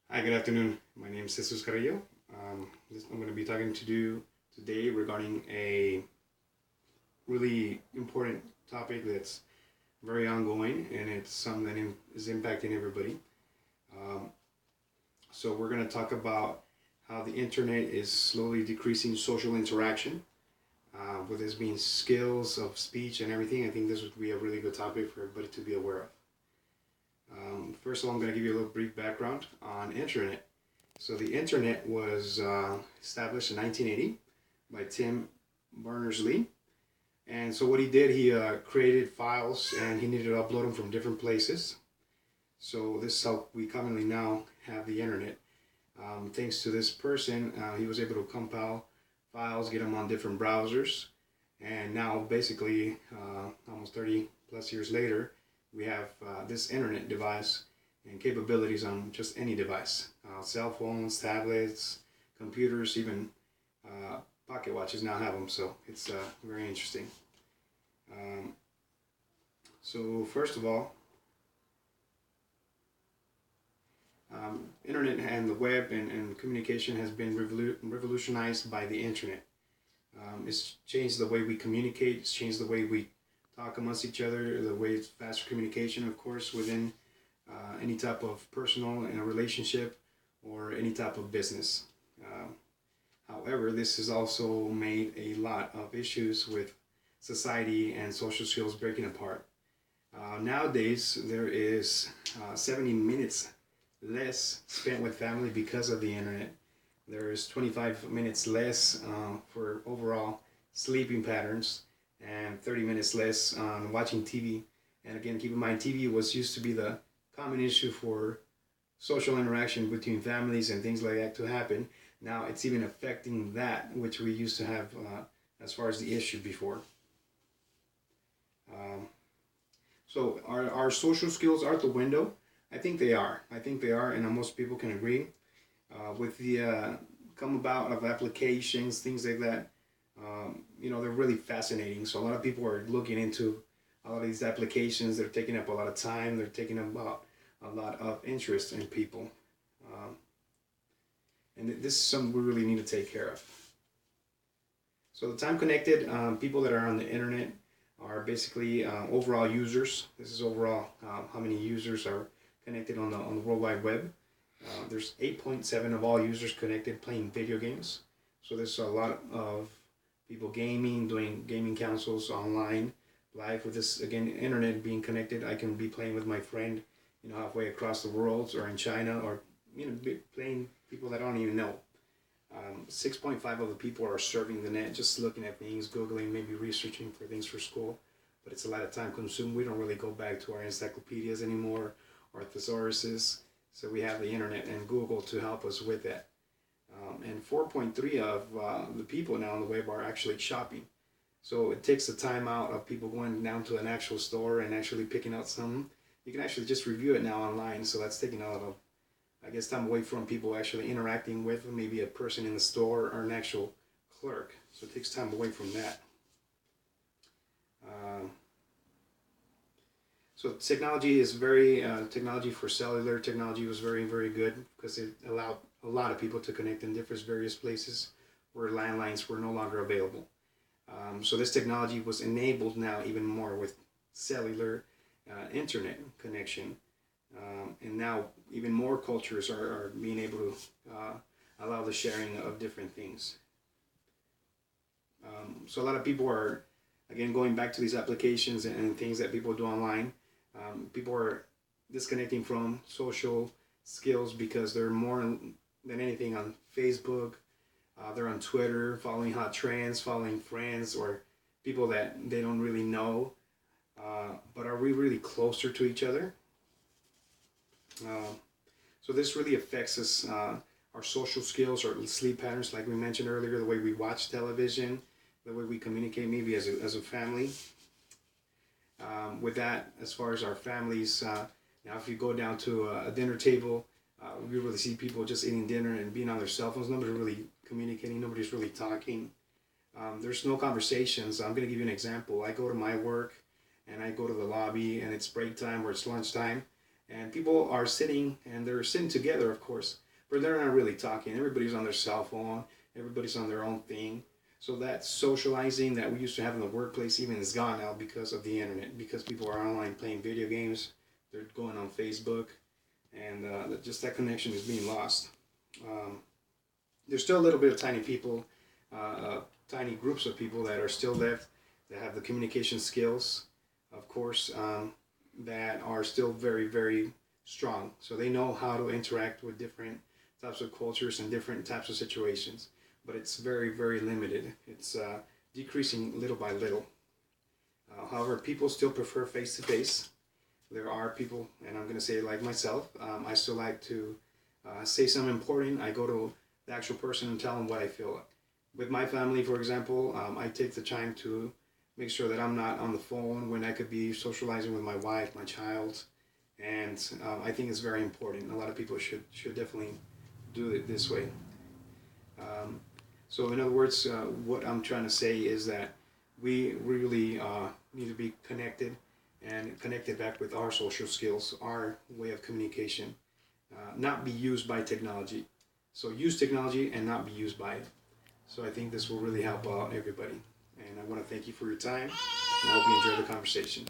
Hi, good afternoon. My name is Jesus Carrillo. I'm going to be talking to you today regarding a really important topic that's very ongoing and it's something that is impacting everybody. Um, so, we're going to talk about how the internet is slowly decreasing social interaction. With this being skills of speech and everything, I think this would be a really good topic for everybody to be aware of. First of all, I'm going to give you a little brief background on internet. So the internet was established in 1980 by Tim Berners-Lee. And so what he did, he created files and he needed to upload them from different places. So this is how we commonly now have the internet. Thanks to this person, he was able to compile files, get them on different browsers. And now basically, almost 30 plus years later, we have this internet device and capabilities on just any device. Cell phones, tablets, computers, even pocket watches now have them, so it's very interesting. Um, so first of all, internet and the web and communication has been revolutionized by the internet. It's changed the way we communicate, it's changed the way we talk amongst each other, the way it's faster communication, of course, within any type of personal in a relationship or any type of business. Uh, However, this has also made a lot of issues with society and social skills breaking apart. Nowadays, there is 70 minutes less spent with family because of the internet. There is 25 minutes less for overall sleeping patterns and 30 minutes less on watching TV. And again, keep in mind, TV was used to be the common issue for social interaction between families and things like that to happen. Now it's even affecting that which we used to have as far as the issue before. Um, so our social skills are the window. I think they are. I think they are, and most people can agree. With the come about of applications, things like that, they're really fascinating. So a lot of people are looking into a lot of these applications. They're taking up a lot of time. They're taking up a lot of interest in people. Um, and this is something we really need to take care of. So the time connected people that are on the internet are basically overall users. This is overall how many users are connected on the World Wide Web. There's 8.7 of all users connected playing video games. So there's a lot of people gaming, doing gaming councils online, live with this again internet being connected. I can be playing with my friend, halfway across the world or in China, or playing people that I don't even know. 6.5 of the people are surfing the net, just looking at things, googling, maybe researching for things for school. But it's a lot of time consumed. We don't really go back to our encyclopedias anymore, our thesauruses. So we have the internet and Google to help us with that. And 4.3 of the people now on the web are actually shopping. So it takes the time out of people going down to an actual store and actually picking out something. You can actually just review it now online. So that's taking a lot of, I guess, time away from people actually interacting with maybe a person in the store or an actual clerk. So it takes time away from that. Um, So technology is technology for cellular technology was very, very good because it allowed a lot of people to connect in different various places where landlines were no longer available. So this technology was enabled now even more with cellular internet connection. And now even more cultures are being able to allow the sharing of different things. So a lot of people are, again, going back to these applications and things that people do online. People are disconnecting from social skills because they're more than anything on Facebook. They're on Twitter, following hot trends, following friends or people that they don't really know. But are we really closer to each other? So this really affects us, our social skills, our sleep patterns, like we mentioned earlier, the way we watch television, the way we communicate maybe as a family. With that, as far as our families, now if you go down to a dinner table, we really see people just eating dinner and being on their cell phones. Nobody's really communicating. Nobody's really talking. There's no conversations. I'm going to give you an example. I go to my work and I go to the lobby and it's break time or it's lunchtime. and people are sitting and they're sitting together, of course, but they're not really talking. Everybody's on their cell phone. Everybody's on their own thing. So that socializing that we used to have in the workplace even is gone now because of the internet. Because people are online playing video games, they're going on Facebook, and just that connection is being lost. Um, there's still a little bit of tiny people, tiny groups of people that are still left that have the communication skills, of course, that are still very, very strong. So they know how to interact with different types of cultures and different types of situations. But it's very, very limited. It's decreasing little by little. However, people still prefer face to face. There are people, and I'm going to say it like myself, I still like to say something important. I go to the actual person and tell them what I feel. With my family, for example, I take the time to make sure that I'm not on the phone when I could be socializing with my wife, my child, and I think it's very important. A lot of people should definitely do it this way. Um, so in other words, what I'm trying to say is that we really need to be connected and connected back with our social skills, our way of communication, not be used by technology. So use technology and not be used by it. So I think this will really help out everybody. And I want to thank you for your time, and I hope you enjoy the conversation.